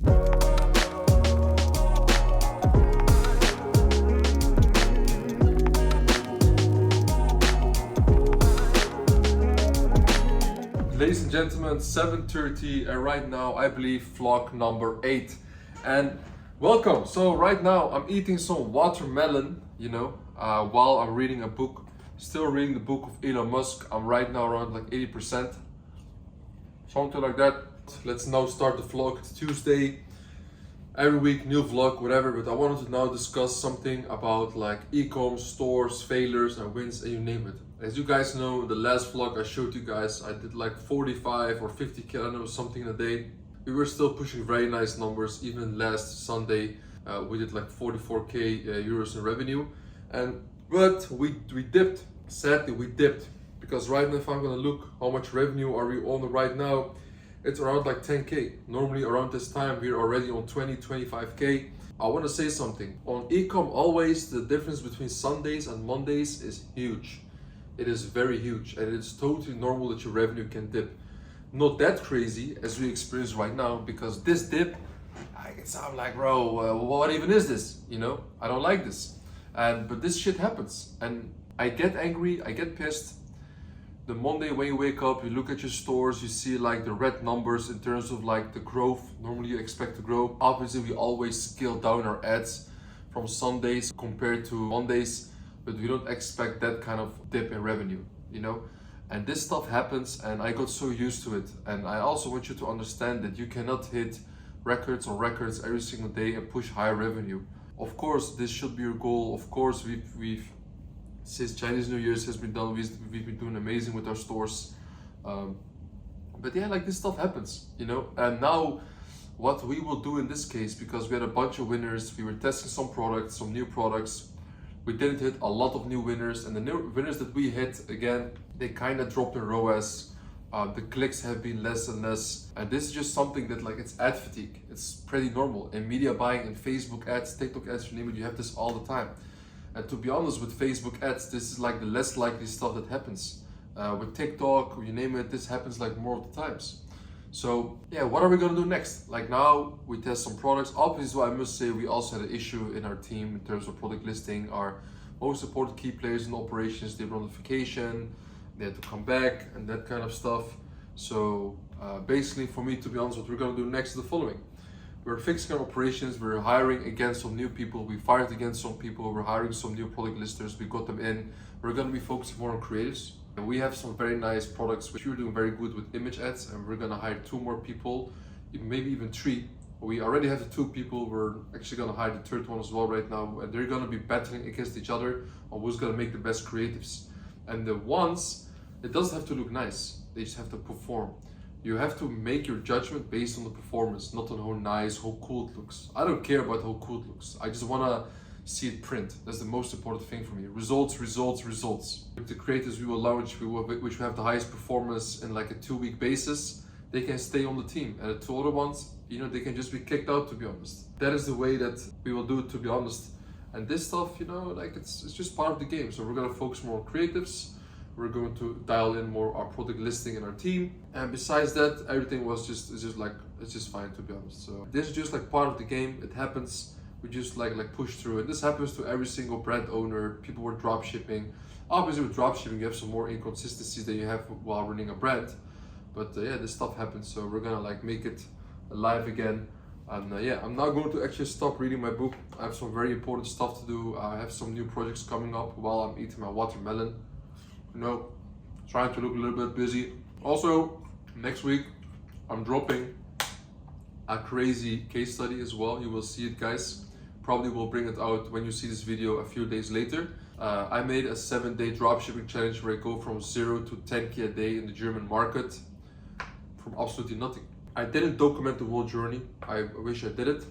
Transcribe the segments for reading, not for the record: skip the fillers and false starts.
Ladies and gentlemen, 7:30 and right now I believe vlog number 8 and welcome. So right now I'm eating some watermelon, while I'm reading a book. Still reading the book of Elon Musk. I'm right now around like 80%, something like that. Let's now start the vlog. It's Tuesday, every week new vlog, whatever, but I wanted to now discuss something about like e-com, stores, failures and wins, and you name it. As you guys know, the last vlog I showed you guys, I did like 45 or 50k, I don't know, something a day. We were still pushing very nice numbers. Even last Sunday, we did like 44k euros in revenue. But we dipped. Sadly, we dipped. Because right now, if I'm gonna look how much revenue are we on right now, it's around like 10k. Normally around this time, we're already on 20, 25k. I wanna say something. On ecom, always the difference between Sundays and Mondays is huge. It is very huge, and it's totally normal that your revenue can dip. Not that crazy as we experience right now, because this dip, I can sound like, bro, what even is this? I don't like this. But this shit happens, and I get angry, I get pissed. The Monday when you wake up, you look at your stores, you see like the red numbers in terms of like the growth. Normally you expect to grow. Obviously, we always scale down our ads from Sundays compared to Mondays, but we don't expect that kind of dip in revenue, And this stuff happens, and I got so used to it. And I also want you to understand that you cannot hit records on records every single day and push higher revenue. Of course, this should be your goal. Of course, we've since Chinese New Year's has been done, we've been doing amazing with our stores. But yeah, like this stuff happens, And now, what we will do in this case, because we had a bunch of winners, we were testing some products, some new products. We didn't hit a lot of new winners, and the new winners that we hit, again, they kind of dropped in ROAS. The clicks have been less and less, and this is just something that like it's ad fatigue. It's pretty normal in media buying, in Facebook ads, TikTok ads, you name it, you have this all the time. And to be honest, with Facebook ads, this is like the less likely stuff that happens. With TikTok, you name it, this happens like more of the times. So yeah, what are we gonna do next? Like now, we test some products. Obviously, I must say, we also had an issue in our team in terms of product listing. Our most important key players in operations, they were on vacation, they had to come back and that kind of stuff. So basically, for me, to be honest, what we're gonna do next is the following. We're fixing our operations, we're hiring again some new people, we fired again some people, we're hiring some new product listers, we got them in. We're gonna be focusing more on creatives. And we have some very nice products which we're doing very good with image ads, and we're gonna hire 2 more people, maybe even 3. We already have the 2 people, we're actually gonna hire the 3rd one as well right now, and they're gonna be battling against each other on who's gonna make the best creatives. And the ones, it doesn't have to look nice, they just have to perform. You have to make your judgment based on the performance, not on how nice, how cool it looks. I don't care about how cool it looks. I just wanna see it print. That's the most important thing for me. Results, results, results. With the creators we will launch, which we have the highest performance in like a 2-week basis, they can stay on the team. And the 2 other ones, they can just be kicked out, to be honest. That is the way that we will do it, to be honest. And this stuff, like it's just part of the game. So we're gonna focus more on creatives. We're going to dial in more our product listing in our team. And besides that, everything was it's just fine, to be honest. So this is just like part of the game. It happens. We just like push through it. This happens to every single brand owner. People were drop shipping. Obviously with drop shipping, you have some more inconsistencies than you have while running a brand. But yeah, this stuff happens. So we're gonna like make it alive again. And yeah, I'm now going to actually stop reading my book. I have some very important stuff to do. I have some new projects coming up while I'm eating my watermelon. Trying to look a little bit busy. Also, next week, I'm dropping a crazy case study as well. You will see it, guys. Probably will bring it out when you see this video a few days later. I made a 7-day dropshipping challenge where I go from 0 to 10k a day in the German market from absolutely nothing. I didn't document the whole journey. I wish I did it,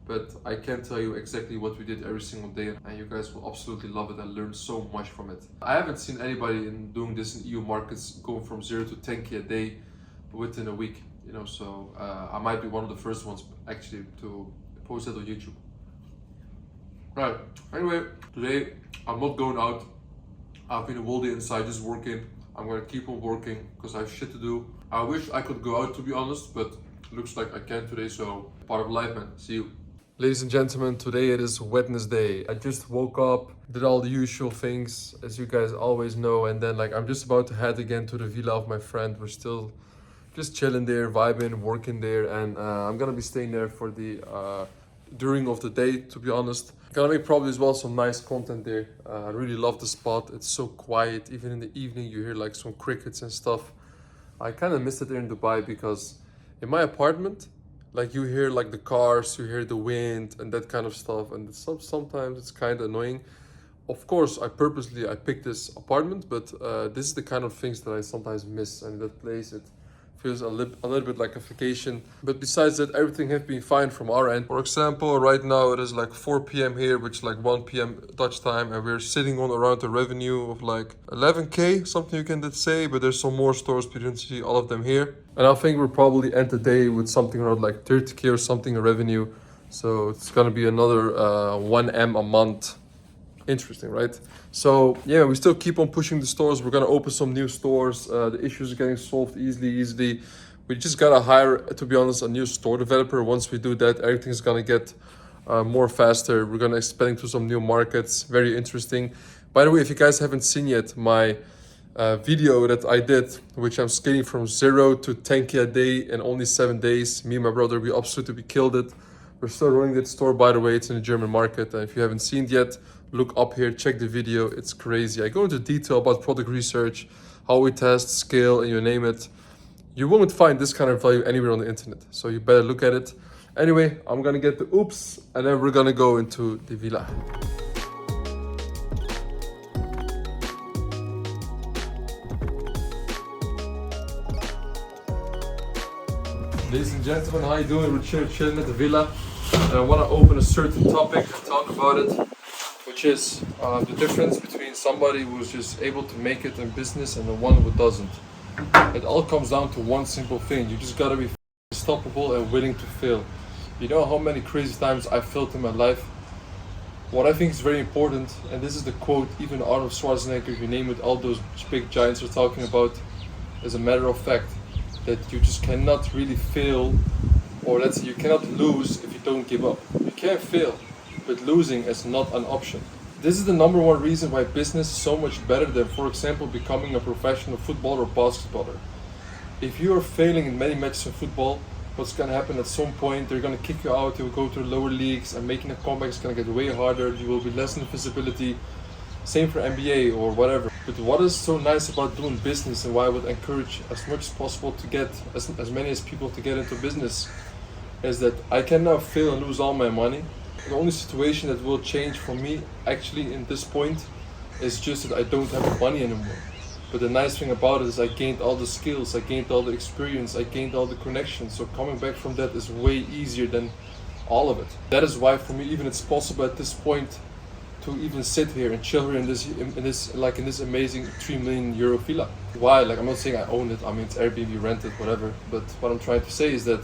but I can tell you exactly what we did every single day, and you guys will absolutely love it and learn so much from it. I haven't seen anybody doing this in EU markets going from 0 to 10k a day within a week, so I might be one of the first ones actually to post that on YouTube. Right, anyway, today I'm not going out. I've been all day inside just working. I'm gonna keep on working because I have shit to do. I wish I could go out, to be honest, but looks like I can today, so part of life, man. See you. Ladies and gentlemen, today it is Wednesday. I just woke up, did all the usual things, as you guys always know, and then like I'm just about to head again to the villa of my friend. We're still just chilling there, vibing, working there, and I'm gonna be staying there for the during of the day, to be honest. Gonna make probably as well some nice content there. I really love the spot. It's so quiet. Even in the evening you hear like some crickets and stuff. I kind of missed it there in Dubai because in my apartment, like you hear like the cars, you hear the wind and that kind of stuff, and sometimes it's kind of annoying. Of course, I picked this apartment, but this is the kind of things that I sometimes miss, and that place, it feels a little bit like a vacation. But besides that, everything has been fine from our end. For example, right now it is like 4 p.m. here, which is like 1 p.m. Dutch time, and we're sitting on around a revenue of like 11K, something you can say, but there's some more stores, we didn't see all of them here. And I think we'll probably end the day with something around like 30K or something in revenue. So it's gonna be another 1M a month. Interesting, right? So yeah, we still keep on pushing the stores. We're gonna open some new stores. The issues are getting solved easily. We just gotta hire, to be honest, a new store developer. Once we do that, everything's gonna get more faster. We're gonna expand to some new markets. Very interesting. By the way, if you guys haven't seen yet my video that I did, which I'm scaling from 0 to 10K a day in only 7 days. Me and my brother, we absolutely killed it. We're still running that store, by the way. It's in the German market, and if you haven't seen it yet, look up here, check the video. It's crazy. I go into detail about product research, how we test, scale, and you name it. You won't find this kind of value anywhere on the internet, so you better look at it. Anyway, I'm gonna get the oops, and then we're gonna go into the villa. Ladies and gentlemen, how you doing? We're chilling at the villa, and I want to open a certain topic and talk about it, which is the difference between somebody who's just able to make it in business and the one who doesn't. It all comes down to one simple thing. You just gotta be unstoppable and willing to fail. You know how many crazy times I failed in my life? What I think is very important, and this is the quote even Arnold Schwarzenegger, you name it, all those big giants are talking about, as a matter of fact, that you just cannot really fail, or let's say you cannot lose if you don't give up. You can fail, but losing is not an option. This is the number one reason why business is so much better than, for example, becoming a professional footballer or basketballer. If you are failing in many matches in football, what's going to happen at some point, they're going to kick you out, you will go to the lower leagues, and making a comeback is going to get way harder, you will be less in visibility. Same for NBA or whatever. But what is so nice about doing business, and why I would encourage as much as possible to get as many as people to get into business, is that I can now fail and lose all my money. The only situation that will change for me actually in this point is just that I don't have money anymore. But the nice thing about it is I gained all the skills, I gained all the experience, I gained all the connections. So coming back from that is way easier than all of it. That is why for me even it's possible at this point to even sit here and chill here in this amazing 3 million euro villa. Why? Like, I'm not saying I own it, I mean it's Airbnb, rented, whatever. But what I'm trying to say is that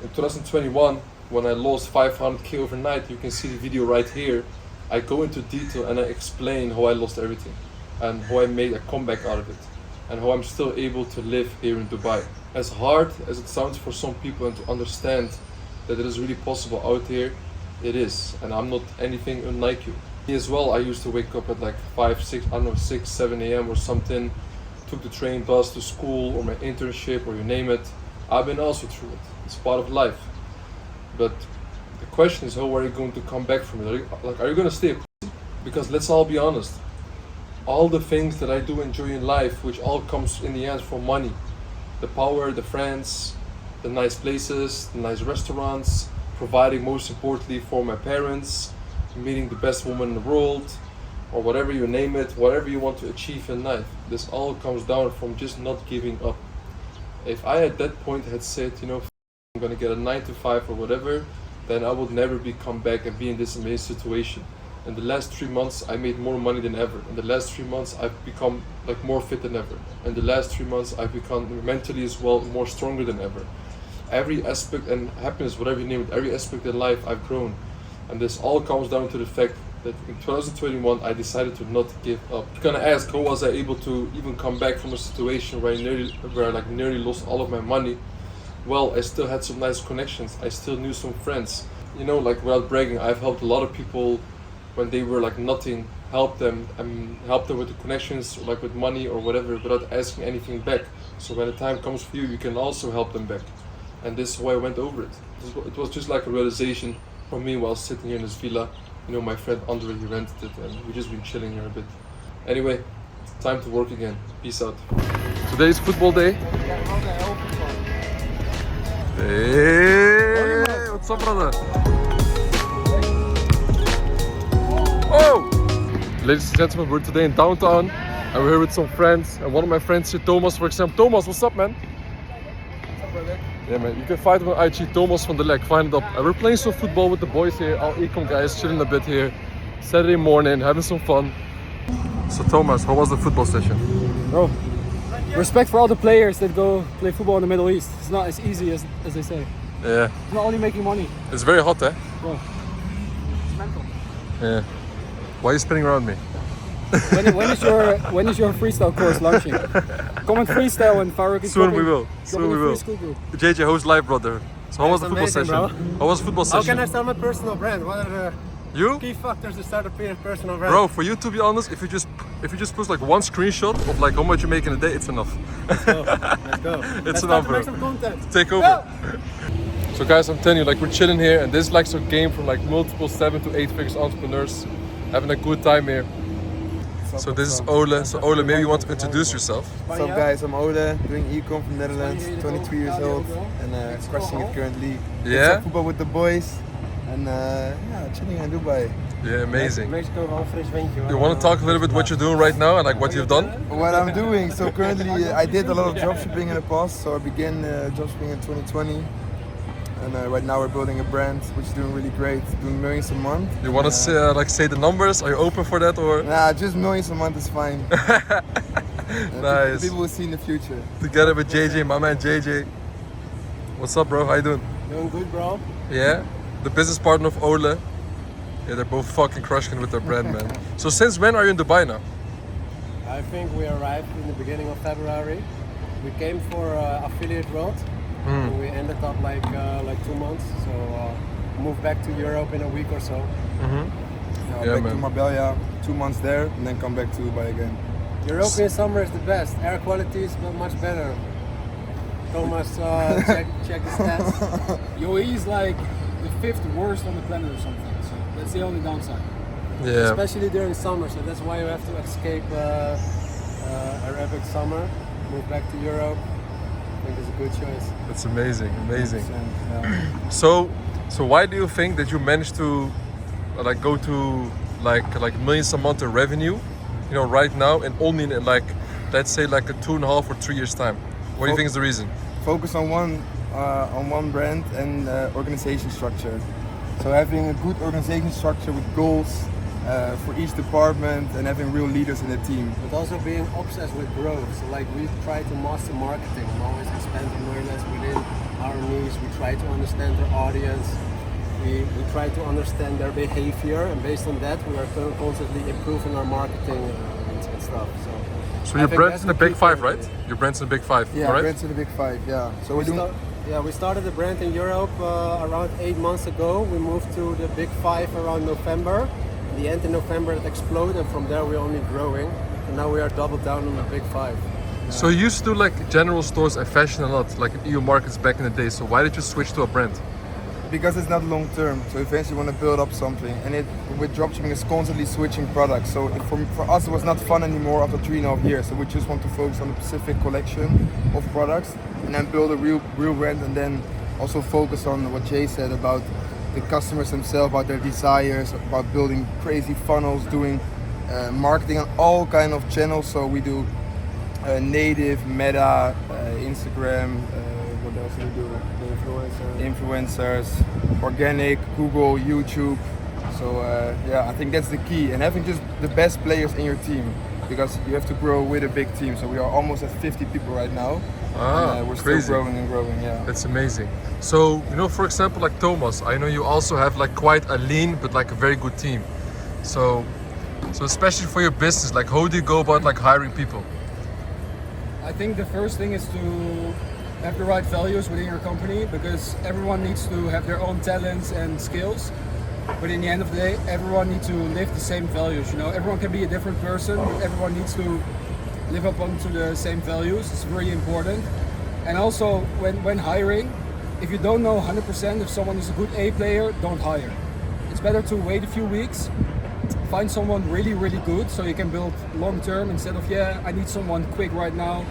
in 2021, when I lost 500K overnight, you can see the video right here. I go into detail and I explain how I lost everything and how I made a comeback out of it and how I'm still able to live here in Dubai. As hard as it sounds for some people and to understand that it is really possible out here, it is, and I'm not anything unlike you. Me as well, I used to wake up at like 6, 7 a.m. or something, took the train, bus to school or my internship or you name it. I've been also through it. It's part of life. But the question is, how are you going to come back from it? Are you going to stay a pussy? Because let's all be honest, all the things that I do enjoy in life, which all comes in the end from money, the power, the friends, the nice places, the nice restaurants, providing most importantly for my parents, meeting the best woman in the world, or whatever you name it, whatever you want to achieve in life, this all comes down from just not giving up. If I at that point had said, you know, I'm gonna get a 9 to 5 or whatever, then I would never come back and be in this amazing situation. In the last 3 months, I made more money than ever. In the last 3 months, I've become like more fit than ever. In the last 3 months, I've become mentally as well more stronger than ever. Every aspect and happiness, whatever you name it, every aspect in life, I've grown. And this all comes down to the fact that in 2021, I decided to not give up. You're gonna ask, how was I able to even come back from a situation where I nearly lost all of my money? well, I still had some nice connections. I still knew some friends. You know, like without bragging, I've helped a lot of people when they were like nothing. Helped them with the connections, like with money or whatever, without asking anything back. So when the time comes for you, you can also help them back. And this is why I went over it. It was just like a realization for me while sitting here in this villa. You know, my friend Andre, he rented it, and we just been chilling here a bit. Anyway, time to work again. Peace out. Today is football day. Hey, what's up, brother? Oh! Ladies and gentlemen, we're today in downtown and we're here with some friends. And one of my friends here, Thomas, for example. Thomas, what's up, man? What's up, brother? Yeah, man, you can find him on IG, Thomas van der Lek. Find it up. And we're playing some football with the boys here, our Ecom guys, chilling a bit here. Saturday morning, having some fun. So, Thomas, how was the football session? Bro, respect for all the players that go play football in the Middle East. It's not as easy as they say. Yeah. It's not only making money. It's very hot, eh? Bro, it's mental. Yeah. Why are you spinning around me? When is your freestyle course launching? Come and freestyle and Farouk is Soon we will. Soon we will. School group. JJ, how's life, brother? So how was the football amazing, session? bro. How was the football How session? can I start my personal brand? What are the You? key factors to start a personal brand? Bro, for you to be honest, if you just post like one screenshot of like how much you make in a day, it's enough. Let's go. Let's go. It's Let's an start to offer. make some content. Take over. So guys, I'm telling you, like we're chilling here, and this is like some game from like multiple 7 to 8 figures entrepreneurs, having a good time here. So this is Ole. So Ole, maybe you want to introduce yourself. What's up guys, I'm Ole, doing ecom from Netherlands, 23 years old and crushing it currently. Yeah? Football with the boys and yeah, chilling in Dubai. Yeah, amazing. Mexico, wel fris windje. You want to talk a little bit what you're doing right now and like what you've done? What I'm doing, so currently I did a lot of dropshipping in the past, so I began dropshipping in 2020. And right now we're building a brand which is doing really great, doing millions a month. You want to say the numbers? Are you open for that or? Nah, just millions a month is fine. Nice. People will see in the future. Together with JJ, my man JJ. What's up, bro? How you doing? Doing good, bro. Yeah, the business partner of Ole. Yeah, they're both fucking crushing with their brand, man. So since when are you in Dubai now? I think we arrived in the beginning of February. We came for affiliate road. And we ended up like 2 months. So moved back to Europe in a week or so. Yeah, Back man. to Marbella, 2 months there, and then come back to Dubai again. European summer is the best. Air quality is much better. Thomas, check the stats. UAE is like the 5th worst on the planet or something. So that's the only downside. Yeah. Especially during summer, so that's why you have to escape Arabic summer, move back to Europe. I think it's a good choice. That's amazing, amazing. Yeah. So why do you think that you managed to like go to like millions a month in revenue, you know, right now and only in like let's say like a 2.5 or 3 years time? What do you think is the reason? Focus on one brand and organization structure. So having a good organization structure with goals for each department and having real leaders in the team. But also being obsessed with growth. So like we try to master marketing and always expand awareness within our niche. We try to understand our audience. We try to understand their behavior, and based on that, we are constantly improving our marketing and stuff. So your I think brand's that's in the the big key five, for right? it. Your brand's in the big five, Yeah, right? brands in the big five. Yeah. So we're doing. We started the brand in Europe around 8 months ago. We moved to the big five around November. In the end of November it exploded, and from there we're only growing. And now we are doubled down on the big five. So you used to do like general stores and fashion a lot, like in EU markets back in the day. So why did you switch to a brand? Because it's not long term, so eventually you want to build up something, and with dropshipping it's constantly switching products. So for us it was not fun anymore after 3.5 years. So we just want to focus on a specific collection of products, and then build a real brand, and then also focus on what Jay said about the customers themselves, about their desires, about building crazy funnels, doing marketing on all kind of channels. So we do native, meta, Instagram. What else do we do? Influencers, organic, Google, YouTube. So yeah, I think that's the key, and having just the best players in your team, because you have to grow with a big team. So we are almost at 50 people right now. And, we're crazy. still growing and growing. Yeah. That's amazing. So, you know, for example, like Thomas, I know you also have like quite a lean but like a very good team. So especially for your business, like how do you go about like hiring people? I think the first thing is to have the right values within your company, because everyone needs to have their own talents and skills. But in the end of the day, everyone needs to live the same values. You know, everyone can be a different person, but everyone needs to live up onto the same values. It's really important. And also, when hiring, if you don't know 100% if someone is a good A player, don't hire. It's better to wait a few weeks, find someone really, really good, so you can build long term, instead of, yeah, I need someone quick right now,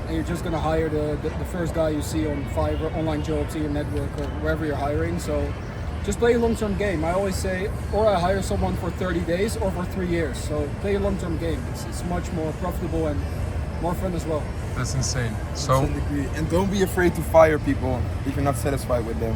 and you're just gonna hire the first guy you see on Fiverr, online jobs, in your network, or wherever you're hiring. So just play a long-term game. I always say, or I hire someone for 30 days or for 3 years. So play a long-term game. It's much more profitable and more fun as well. That's insane. I So agree. And don't be afraid to fire people if you're not satisfied with them.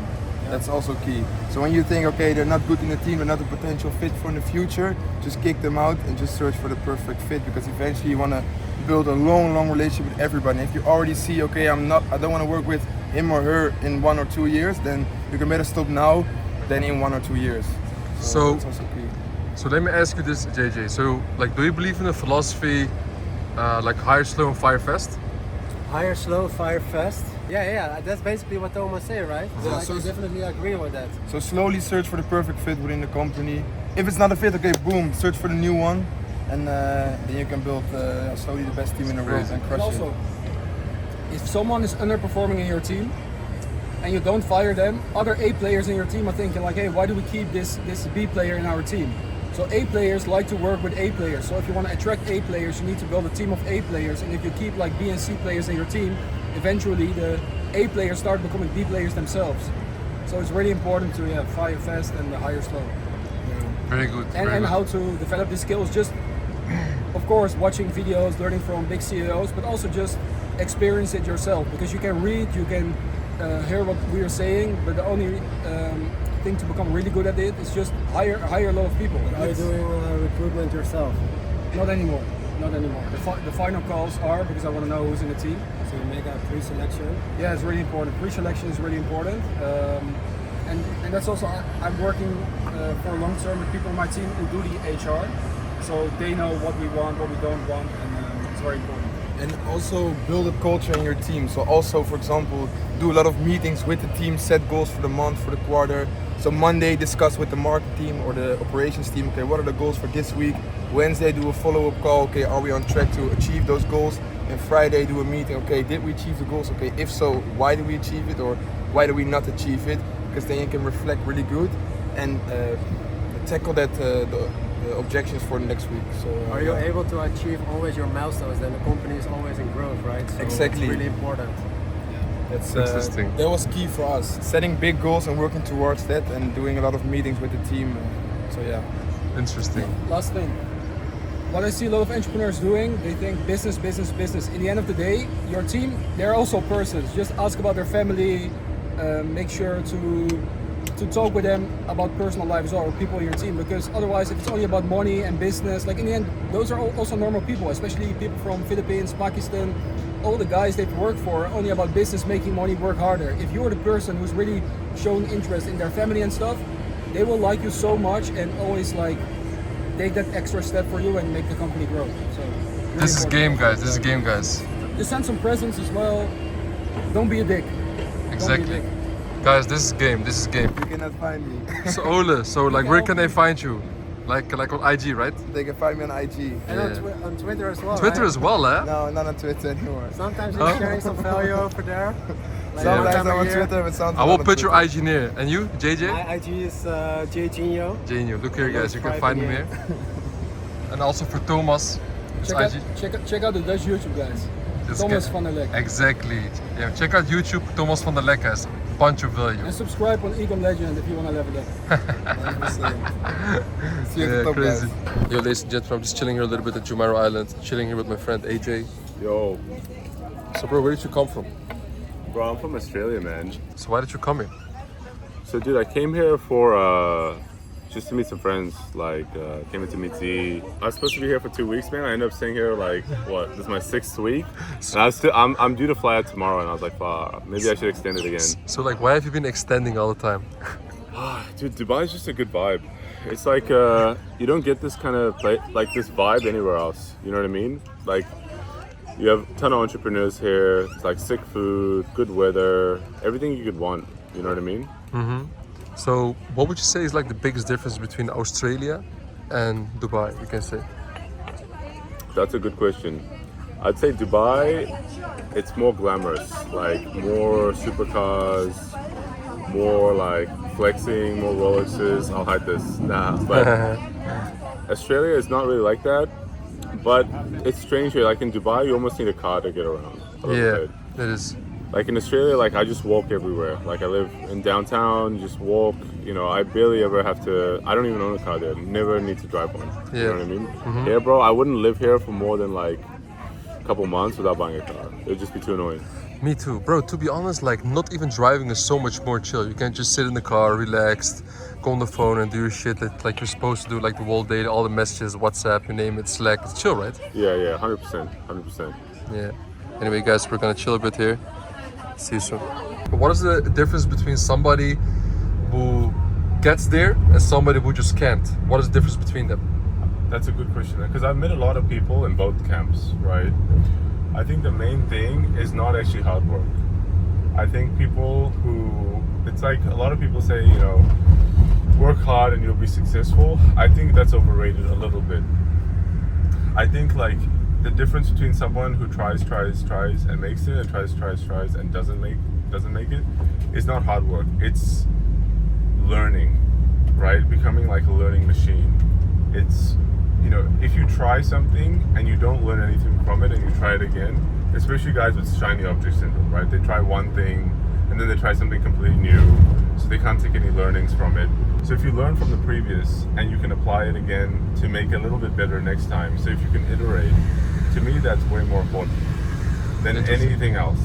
That's also key. So when you think, okay, they're not good in the team, they're not a potential fit for in the future, just kick them out and just search for the perfect fit, because eventually you want to build a long relationship with everybody. And if you already see, okay, I don't want to work with him or her in 1 or 2 years, then you can better stop now than in 1 or 2 years. So- that's also key. So let me ask you this, JJ. So, like, do you believe in the philosophy, like hire slow and fire fast? Hire slow, fire fast. Yeah, that's basically what Thomas said, right? So Yeah, I so can definitely agree with that. So slowly search for the perfect fit within the company. If it's not a fit, okay, boom, search for the new one, and then you can build slowly the best team in the world and And crush also, it. if someone is underperforming in your team and you don't fire them, other A players in your team are thinking like, hey, why do we keep this B player in our team? So A players like to work with A players. So if you want to attract A players, you need to build a team of A players. And if you keep like B and C players in your team, eventually the A players start becoming B players themselves. So it's really important to fire fast and hire slow. Very good. And, very and good. how to develop these skills, just of course watching videos, learning from big CEOs, but also just experience it yourself, because you can read, you can hear what we are saying, but the only thing to become really good at it is just hire a lot of people. Are you It's- doing recruitment yourself? Not anymore. Not anymore. The final calls are because I want to know who's in the team. So you make a pre-selection? Yeah, it's really important. Pre-selection is really important. And that's also, I'm working for a long term with people on my team who do the HR. So they know what we want, what we don't want, and it's very important. And also build a culture in your team. So also, for example, do a lot of meetings with the team, set goals for the month, for the quarter. So Monday discuss with the market team or the operations team, okay, what are the goals for this week? Wednesday do a follow-up call, okay, are we on track to achieve those goals? And Friday do a meeting, okay, did we achieve the goals? Okay, if so, why did we achieve it, or why did we not achieve it? Because then you can reflect really good and tackle that the objections for the next week. So Are you able to achieve always your milestones? Then the company is always in growth, right? So Exactly. It's really important. That's Interesting. That was key for us. Setting big goals and working towards that, and doing a lot of meetings with the team. So yeah. Interesting. Last thing. What I see a lot of entrepreneurs doing, they think business, business, business. In the end of the day, your team, they're also persons. Just ask about their family, make sure to talk with them about personal life as well, or people in your team, because otherwise if it's only about money and business, like in the end, those are also normal people, especially people from Philippines, Pakistan, all the guys they've worked for are only about business, making money, work harder. If you're the person who's really showing interest in their family and stuff, they will like you so much and always like take that extra step for you and make the company grow. So really This is important. game, guys. This is game, guys. Just send some presents as well. Don't be a dick. Don't Exactly. be a dick. Guys, this is game. This is game. You cannot find me. So Ole, so like, where can they find you? Like on IG, right? They can find me on IG. And Yeah. on Twitter as well, Twitter right? as well, eh? No, not on Twitter anymore. Sometimes you're sharing some value over there. Like Sometimes one time I'm a on year. Twitter, but sometimes I will I'm on put your Twitter. IG near. And you, JJ? My IG is JGinio. Genio. Look here, guys. You can Private find me name. here. And also for Thomas, his Check out, IG. check out the Dutch YouTube guys. This Thomas guy- van der Lek. Exactly. Yeah, check out YouTube, Thomas van der Lek, guys. Bunch of value. And subscribe on ECOMLEGEND if you want to level up. 100%. See you at the top, crazy. guys. Yo, ladies and gentlemen, I'm just chilling here a little bit at Jumeirah Island, chilling here with my friend AJ. Yo, So, bro, where did you come from? bro, I'm from Australia, man. So, why did you come here? So, dude, I came here for just to meet some friends. Like, came in to meet Z. I was supposed to be here for 2 weeks, man. I ended up staying here like what? This is my 6th week, and I'm due to fly out tomorrow. And I was like, maybe I should extend it again. So, like, why have you been extending all the time? Dude, Dubai is just a good vibe. It's like you don't get this kind of like this vibe anywhere else. You know what I mean? Like You have a ton of entrepreneurs here. It's like sick food, good weather, everything you could want. You know what I mean? So what would you say is like the biggest difference between Australia and Dubai, you can say? That's a good question. I'd say Dubai, it's more glamorous, like more supercars, more like flexing, more Rolexes. I'll hide this. Nah, but Australia is not really like that. But it's strange here. Like in Dubai, you almost need a car to get around. a little Yeah, bit. it is. Like in Australia, like I just walk everywhere. Like I live in downtown, just walk. You know, I barely ever have to. I don't even own a car there. Never need to drive one. You know what I mean? Here, bro, I wouldn't live here for more than like a couple months without buying a car. It would just be too annoying. Me too, bro. To be honest, like not even driving is so much more chill. You can just sit in the car, relaxed, go on the phone and do your shit that like you're supposed to do, like the whole day, all the messages, WhatsApp, you name it, Slack. It's chill, right? Yeah, 100%, 100%. Yeah. Anyway, guys, we're gonna chill a bit here. See you soon. But what is the difference between somebody who gets there and somebody who just can't? What is the difference between them? That's a good question because I've met a lot of people in both camps, right? I think the main thing is not actually hard work. I think people who, it's like a lot of people say, you know, work hard and you'll be successful. I think that's overrated a little bit. I think like the difference between someone who tries and makes it and tries and doesn't make it is not hard work. It's learning, right? Becoming like a learning machine. It's, you know, if you try something and you don't learn anything from it and you try it again, especially guys with shiny object syndrome, right? They try one thing and then they try something completely new, so they can't take any learnings from it. So if you learn from the previous and you can apply it again to make it a little bit better next time, so if you can iterate, to me that's way more important than anything else.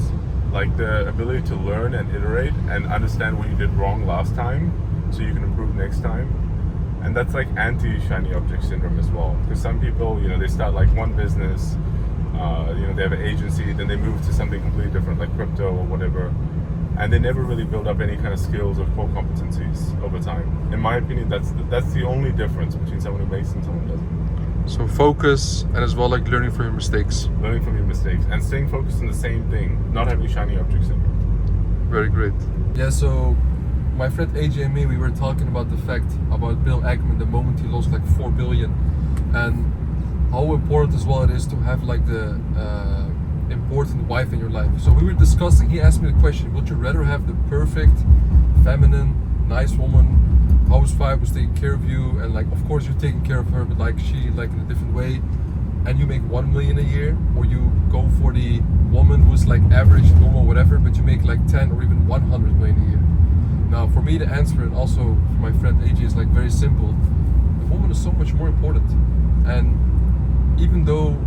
Like the ability to learn and iterate and understand what you did wrong last time so you can improve next time. And that's like anti-shiny object syndrome as well. Because some people, you know, they start like one business, you know, they have an agency, then they move to something completely different, like crypto or whatever, and they never really build up any kind of skills or core competencies over time. In my opinion, that's the only difference between someone who makes and someone who doesn't. So focus and as well like learning from your mistakes. Learning from your mistakes and staying focused on the same thing, not having shiny object syndrome. Very great. Yeah, so my friend AJ and me, we were talking about the fact about Bill Ackman the moment he lost like 4 billion and how important as well it is to have like the important wife in your life. So we were discussing, he asked me the question, would you rather have the perfect, feminine, nice woman, housewife who's taking care of you and like of course you're taking care of her but like she like in a different way and you make 1 million a year, or you go for the woman who's like average, normal, whatever, but you make like 10 or even 100 million a year? Now, for me, the answer, and also for my friend AJ, is like very simple. The woman is so much more important. And even though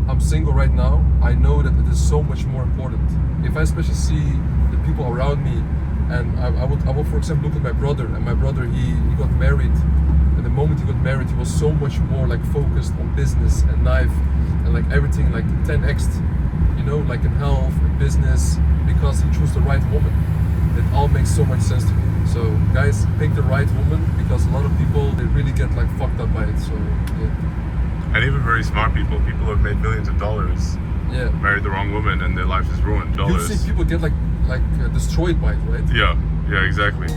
I'm single right now, I know that it is so much more important. If I especially see the people around me, and I would for example look at my brother, and my brother he got married, and the moment he got married, he was so much more like focused on business and life and like everything like 10x, you know, like in health and business, because he chose the right woman. It all makes so much sense to me. So guys, pick the right woman, because a lot of people, they really get like fucked up by it. So yeah. And even very smart people who have made millions of dollars, Yeah. married the wrong woman and their life is ruined. You see people get like destroyed by it, right? Yeah, exactly.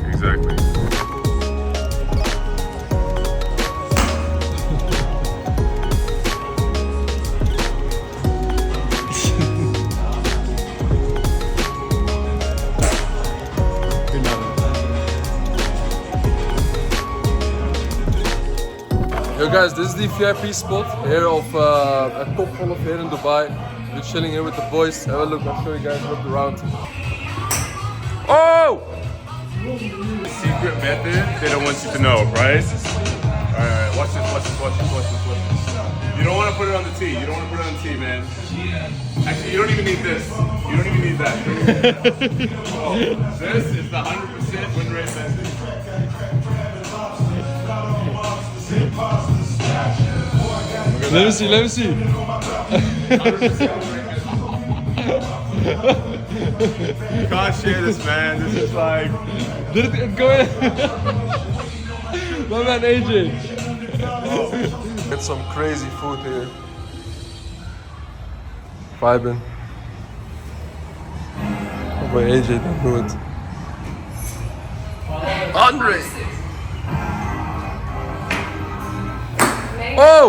Yo guys, this is the VIP spot here of a top full of here in Dubai. We're chilling here with the boys. Have a look, I'll show you guys look around. Oh! Secret method they don't want you to know, right? Alright, watch this. You don't want to put it on the tee. Man. Actually, you don't even need this. You don't even need that. This is the 100% win rate method. Let me see. You can't share this, man. This is like... Go ahead. My man AJ. Get some crazy food here. vibing. Oh boy, AJ, don't do it. Andre! Oh!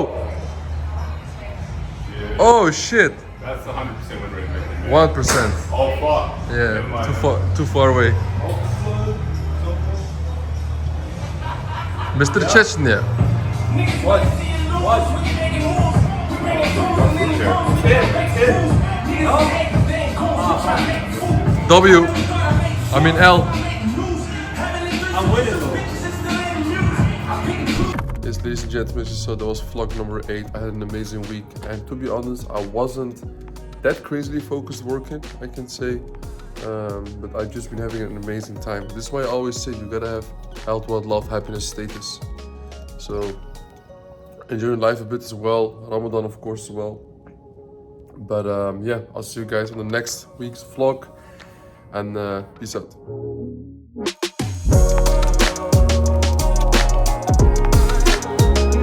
Oh shit! That's 100% win rate. 1%. Oh fuck. Yeah, too far away. Mr. Chechnya. W. I mean L. I'm winning though. Yes, ladies and gentlemen, so that was vlog number 8. I had an amazing week, and to be honest, I wasn't that crazily focused working, I can say, but I've just been having an amazing time. This is why I always say you gotta have health, wealth, love, happiness, status. So enjoying life a bit as well, Ramadan of course as well. But yeah, I'll see you guys on the next week's vlog, and peace out.